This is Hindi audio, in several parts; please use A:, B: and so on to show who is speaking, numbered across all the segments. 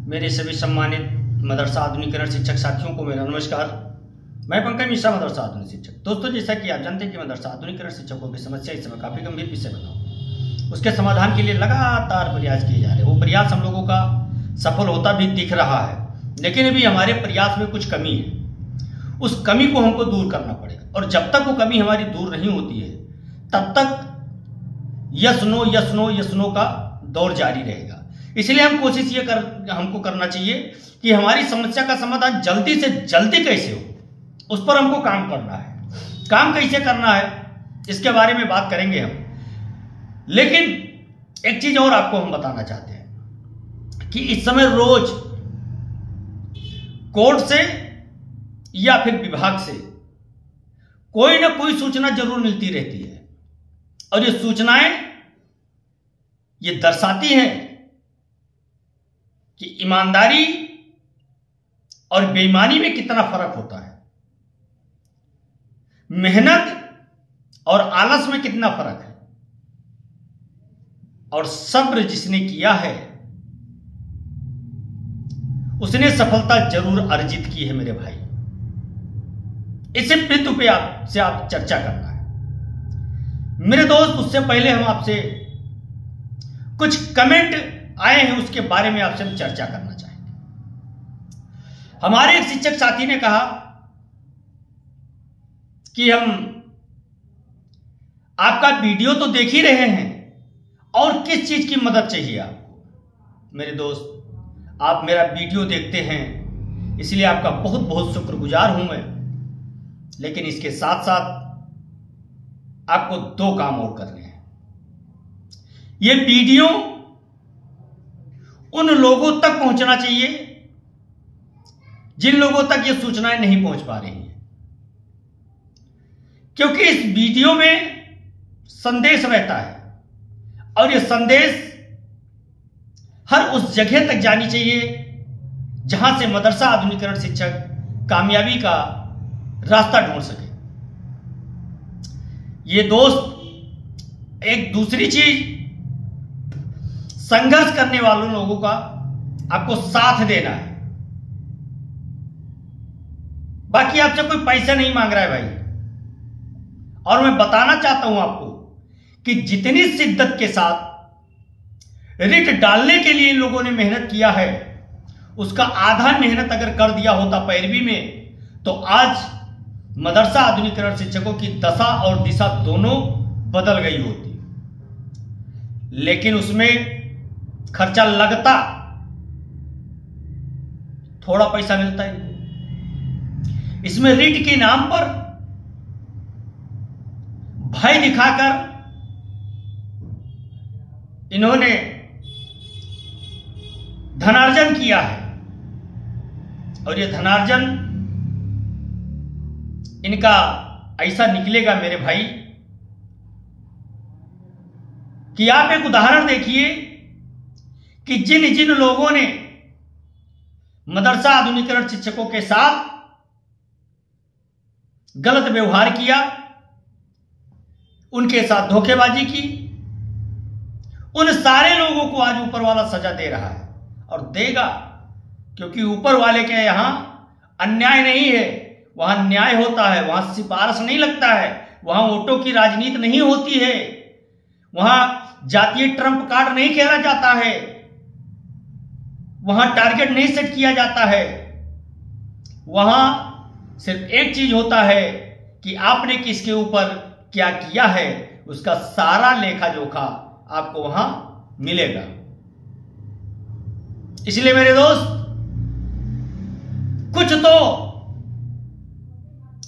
A: मेरे सभी सम्मानित मदरसा आधुनिकीकरण शिक्षक साथियों को मेरा नमस्कार। मैं पंकज मिश्रा, मदरसा आधुनिक शिक्षक। दोस्तों, जैसा कि आप जानते हैं कि मदरसा आधुनिकीकरण शिक्षकों की समस्या इस समय काफ़ी गंभीर विषय बना हो। उसके समाधान के लिए लगातार प्रयास किए जा रहे हैं। वो प्रयास हम लोगों का सफल होता भी दिख रहा है, लेकिन अभी हमारे प्रयास में कुछ कमी है। उस कमी को हमको दूर करना पड़ेगा, और जब तक वो कमी हमारी दूर नहीं होती है तब तक यस नो का दौर जारी रहेगा। इसलिए हम कोशिश ये हमको करना चाहिए कि हमारी समस्या का समाधान जल्दी से जल्दी कैसे हो, उस पर हमको काम करना है। काम कैसे करना है इसके बारे में बात करेंगे हम, लेकिन एक चीज और आपको हम बताना चाहते हैं कि इस समय रोज कोर्ट से या फिर विभाग से कोई ना कोई सूचना जरूर मिलती रहती है, और ये सूचनाएं ये दर्शाती हैं कि ईमानदारी और बेईमानी में कितना फर्क होता है, मेहनत और आलस में कितना फर्क है, और सब्र जिसने किया है उसने सफलता जरूर अर्जित की है। मेरे भाई, इसी बिंदु पे आपसे आप चर्चा करना है मेरे दोस्त। उससे पहले हम आपसे कुछ कमेंट आए हैं, उसके बारे में आपसे हम चर्चा करना चाहेंगे। हमारे एक शिक्षक साथी ने कहा कि हम आपका वीडियो तो देख ही रहे हैं, और किस चीज की मदद चाहिए आपको। मेरे दोस्त, आप मेरा वीडियो देखते हैं इसलिए आपका बहुत बहुत शुक्रगुजार हूं मैं, लेकिन इसके साथ साथ आपको दो काम और करने हैं। ये वीडियो उन लोगों तक पहुंचना चाहिए जिन लोगों तक ये सूचनाएं नहीं पहुंच पा रही हैं, क्योंकि इस वीडियो में संदेश रहता है, और ये संदेश हर उस जगह तक जानी चाहिए जहां से मदरसा आधुनिकीकरण शिक्षक कामयाबी का रास्ता ढूंढ सके। ये दोस्त, एक दूसरी चीज, संघर्ष करने वालों लोगों का आपको साथ देना है। बाकी आपसे कोई पैसा नहीं मांग रहा है भाई, और मैं बताना चाहता हूं आपको कि जितनी शिद्दत के साथ रिट डालने के लिए इन लोगों ने मेहनत किया है, उसका आधा मेहनत अगर कर दिया होता पैरवी में, तो आज मदरसा आधुनिकीकरण शिक्षकों की दशा और दिशा दोनों बदल गई होती। लेकिन उसमें खर्चा लगता, थोड़ा पैसा मिलता है। इसमें रिट के नाम पर भय दिखाकर इन्होंने धनार्जन किया है, और यह धनार्जन इनका ऐसा निकलेगा मेरे भाई कि आप एक उदाहरण देखिए कि जिन जिन लोगों ने मदरसा आधुनिकीकरण शिक्षकों के साथ गलत व्यवहार किया, उनके साथ धोखेबाजी की, उन सारे लोगों को आज ऊपर वाला सजा दे रहा है, और देगा, क्योंकि ऊपर वाले के यहां अन्याय नहीं है, वहां न्याय होता है। वहां सिफारिश नहीं लगता है, वहां वोटों की राजनीति नहीं होती है, वहां जातीय ट्रंप कार्ड नहीं खेला जाता है, वहां टारगेट नहीं सेट किया जाता है। वहां सिर्फ एक चीज होता है कि आपने किसके ऊपर क्या किया है, उसका सारा लेखा जोखा आपको वहां मिलेगा। इसलिए मेरे दोस्त, कुछ तो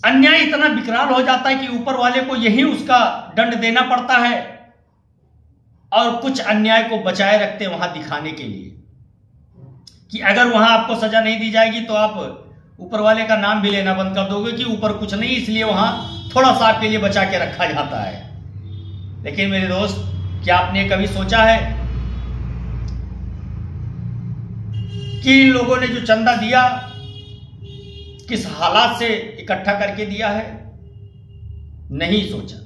A: अन्याय इतना विकराल हो जाता है कि ऊपर वाले को यही उसका दंड देना पड़ता है, और कुछ अन्याय को बचाए रखते वहां दिखाने के लिए कि अगर वहां आपको सजा नहीं दी जाएगी तो आप ऊपर वाले का नाम भी लेना बंद कर दोगे कि ऊपर कुछ नहीं, इसलिए वहां थोड़ा सा आपके लिए बचा के रखा जाता है। लेकिन मेरे दोस्त, क्या आपने कभी सोचा है कि इन लोगों ने जो चंदा दिया किस हालात से इकट्ठा करके दिया है? नहीं सोचा।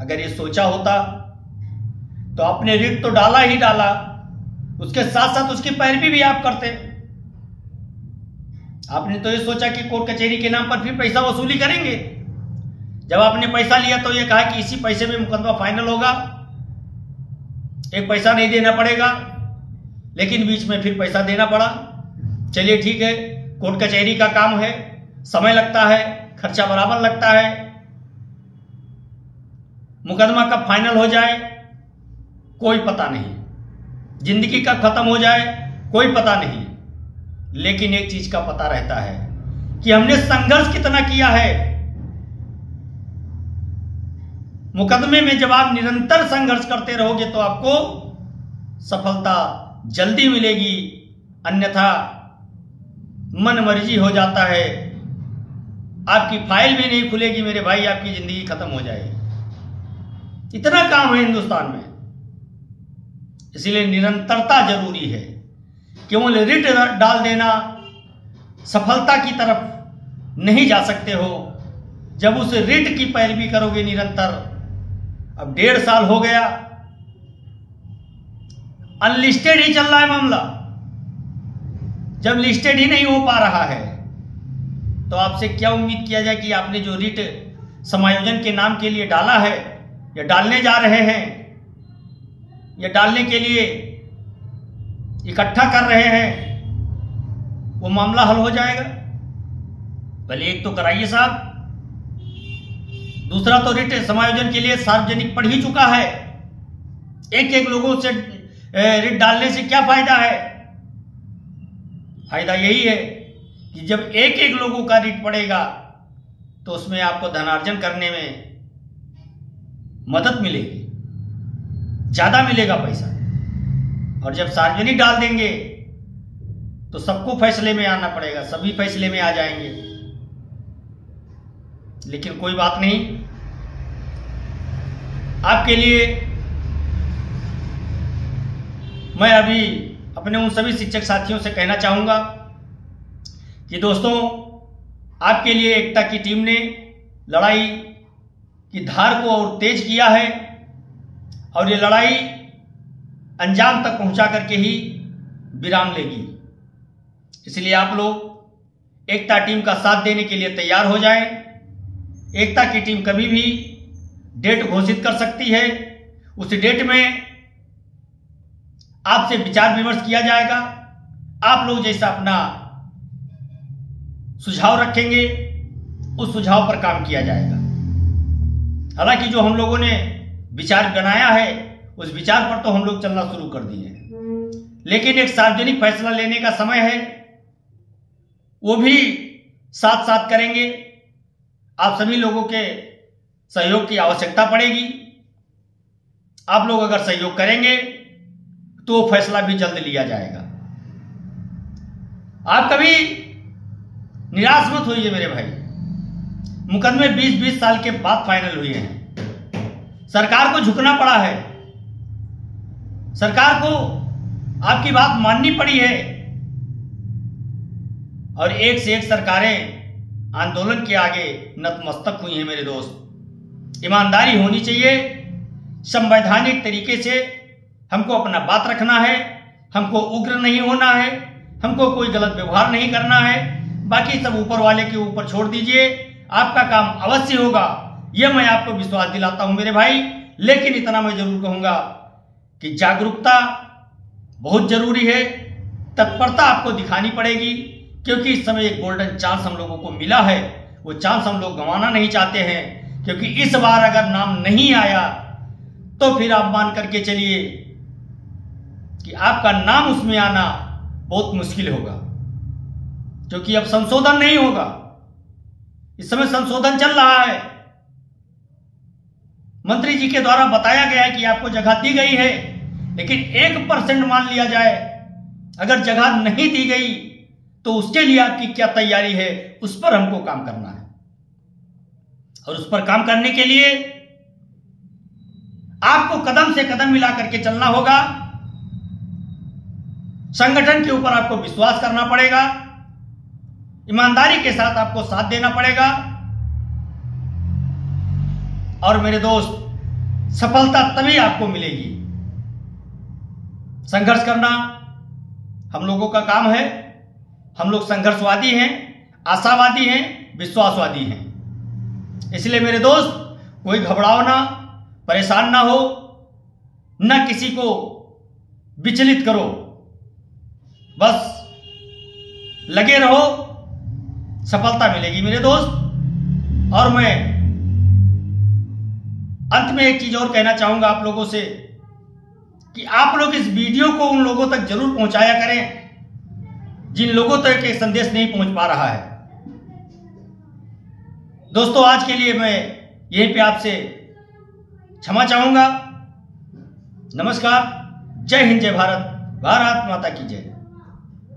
A: अगर ये सोचा होता तो आपने रिट तो डाला ही डाला, उसके साथ साथ उसकी पैरवी भी आप करते। आपने तो ये सोचा कि कोर्ट कचहरी के नाम पर फिर पैसा वसूली करेंगे। जब आपने पैसा लिया तो ये कहा कि इसी पैसे में मुकदमा फाइनल होगा, एक पैसा नहीं देना पड़ेगा, लेकिन बीच में फिर पैसा देना पड़ा। चलिए ठीक है, कोर्ट कचहरी का काम है, समय लगता है, खर्चा बराबर लगता है। मुकदमा कब फाइनल हो जाए कोई पता नहीं, जिंदगी कब खत्म हो जाए कोई पता नहीं, लेकिन एक चीज का पता रहता है कि हमने संघर्ष कितना किया है। मुकदमे में जब आप निरंतर संघर्ष करते रहोगे तो आपको सफलता जल्दी मिलेगी, अन्यथा मन मर्जी हो जाता है, आपकी फाइल भी नहीं खुलेगी मेरे भाई, आपकी जिंदगी खत्म हो जाएगी। इतना काम है हिंदुस्तान में, इसलिए निरंतरता जरूरी है। केवल रिट डाल देना सफलता की तरफ नहीं जा सकते हो। जब उस रिट की पैरवी करोगे निरंतर, अब 1.5 साल हो गया, अनलिस्टेड ही चल रहा है मामला। जब लिस्टेड ही नहीं हो पा रहा है तो आपसे क्या उम्मीद किया जाए कि आपने जो रिट समायोजन के नाम के लिए डाला है या डालने जा रहे हैं या डालने के लिए इकट्ठा कर रहे हैं, वो मामला हल हो जाएगा? पहले एक तो कराइए साहब, दूसरा तो रिट समायोजन के लिए सार्वजनिक पढ़ ही चुका है। एक लोगों से रिट डालने से क्या फायदा है? फायदा यही है कि जब एक लोगों का रिट पड़ेगा तो उसमें आपको धनार्जन करने में मदद मिलेगी, ज्यादा मिलेगा पैसा। और जब सार्वजनिक डाल देंगे तो सबको फैसले में आना पड़ेगा, सभी फैसले में आ जाएंगे। लेकिन कोई बात नहीं, आपके लिए मैं अभी अपने उन सभी शिक्षक साथियों से कहना चाहूंगा कि दोस्तों, आपके लिए एकता की टीम ने लड़ाई की धार को और तेज किया है और ये लड़ाई अंजाम तक पहुंचा करके ही विराम लेगी। इसलिए आप लोग एकता टीम का साथ देने के लिए तैयार हो जाएं। एकता की टीम कभी भी डेट घोषित कर सकती है, उस डेट में आपसे विचार विमर्श किया जाएगा। आप लोग जैसा अपना सुझाव रखेंगे उस सुझाव पर काम किया जाएगा। हालांकि जो हम लोगों ने विचार बनाया है उस विचार पर तो हम लोग चलना शुरू कर दिए हैं, लेकिन एक सार्वजनिक फैसला लेने का समय है, वो भी साथ साथ करेंगे। आप सभी लोगों के सहयोग की आवश्यकता पड़ेगी। आप लोग अगर सहयोग करेंगे तो फैसला भी जल्द लिया जाएगा। आप कभी निराश मत होइए मेरे भाई, मुकदमे 20-20 साल के बाद फाइनल हुए हैं। सरकार को झुकना पड़ा है, सरकार को आपकी बात माननी पड़ी है, और एक से एक सरकारें आंदोलन के आगे नतमस्तक हुई हैं। मेरे दोस्त, ईमानदारी होनी चाहिए, संवैधानिक तरीके से हमको अपना बात रखना है, हमको उग्र नहीं होना है, हमको कोई गलत व्यवहार नहीं करना है। बाकी सब ऊपर वाले के ऊपर छोड़ दीजिए, आपका काम अवश्य होगा, यह मैं आपको विश्वास दिलाता हूं मेरे भाई। लेकिन इतना मैं जरूर कहूंगा कि जागरूकता बहुत जरूरी है, तत्परता आपको दिखानी पड़ेगी, क्योंकि इस समय एक गोल्डन चांस हम लोगों को मिला है, वो चांस हम लोग गंवाना नहीं चाहते हैं। क्योंकि इस बार अगर नाम नहीं आया तो फिर आप मान करके चलिए कि आपका नाम उसमें आना बहुत मुश्किल होगा, क्योंकि अब संशोधन नहीं होगा। इस समय संशोधन चल रहा है, मंत्री जी के द्वारा बताया गया है कि आपको जगह दी गई है, लेकिन 1% मान लिया जाए अगर जगह नहीं दी गई तो उसके लिए आपकी क्या तैयारी है, उस पर हमको काम करना है। और उस पर काम करने के लिए आपको कदम से कदम मिला करके चलना होगा। संगठन के ऊपर आपको विश्वास करना पड़ेगा, ईमानदारी के साथ आपको साथ देना पड़ेगा। और मेरे दोस्त, सफलता तभी आपको मिलेगी, संघर्ष करना हम लोगों का काम है। हम लोग संघर्षवादी हैं, आशावादी हैं, विश्वासवादी हैं। इसलिए मेरे दोस्त, कोई घबराओ ना, परेशान ना हो, न किसी को विचलित करो, बस लगे रहो, सफलता मिलेगी मेरे दोस्त। और मैं अंत में एक चीज और कहना चाहूंगा आप लोगों से कि आप लोग इस वीडियो को उन लोगों तक जरूर पहुंचाया करें जिन लोगों तक एक संदेश नहीं पहुंच पा रहा है। दोस्तों, आज के लिए मैं यहीं पे आपसे क्षमा चाहूंगा। नमस्कार, जय हिंद, जय भारत, भारत माता की जय।